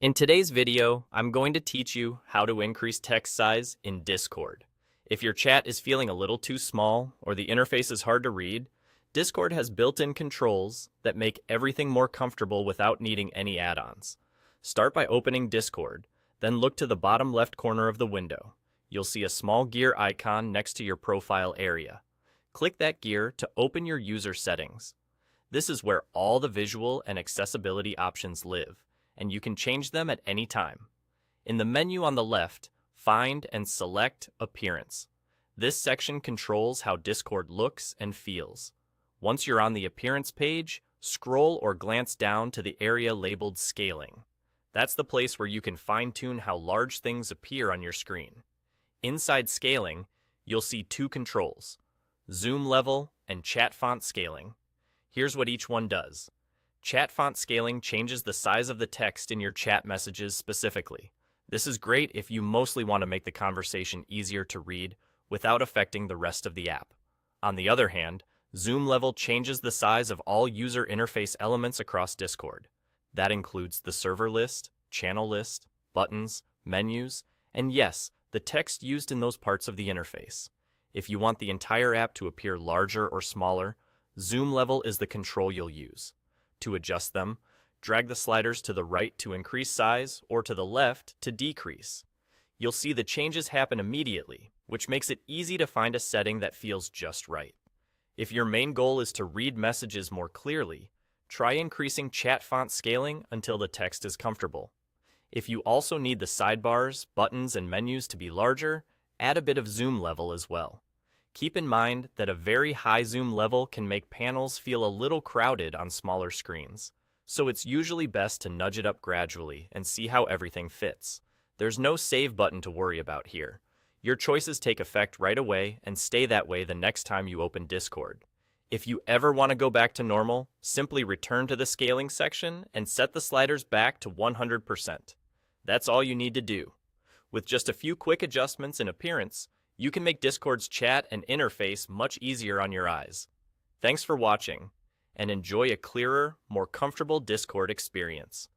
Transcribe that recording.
In today's video, I'm going to teach you how to increase text size in Discord. If your chat is feeling a little too small or the interface is hard to read, Discord has built-in controls that make everything more comfortable without needing any add-ons. Start by opening Discord, then look to the bottom left corner of the window. You'll see a small gear icon next to your profile area. Click that gear to open your user settings. This is where all the visual and accessibility options live, and you can change them at any time. In the menu on the left, find and select Appearance. This section controls how Discord looks and feels. Once you're on the Appearance page, scroll or glance down to the area labeled Scaling. That's the place where you can fine-tune how large things appear on your screen. Inside Scaling, you'll see two controls: Zoom Level and Chat Font Scaling. Here's what each one does. Chat font scaling changes the size of the text in your chat messages specifically. This is great if you mostly want to make the conversation easier to read without affecting the rest of the app. On the other hand, Zoom Level changes the size of all user interface elements across Discord. That includes the server list, channel list, buttons, menus, and yes, the text used in those parts of the interface. If you want the entire app to appear larger or smaller, Zoom Level is the control you'll use. To adjust them, drag the sliders to the right to increase size or to the left to decrease. You'll see the changes happen immediately, which makes it easy to find a setting that feels just right. If your main goal is to read messages more clearly, try increasing chat font scaling until the text is comfortable. If you also need the sidebars, buttons, and menus to be larger, add a bit of zoom level as well. Keep in mind that a very high zoom level can make panels feel a little crowded on smaller screens, so it's usually best to nudge it up gradually and see how everything fits. There's no save button to worry about here. Your choices take effect right away and stay that way the next time you open Discord. If you ever want to go back to normal, simply return to the scaling section and set the sliders back to 100%. That's all you need to do. With just a few quick adjustments in appearance, you can make Discord's chat and interface much easier on your eyes. Thanks for watching, and enjoy a clearer, more comfortable Discord experience.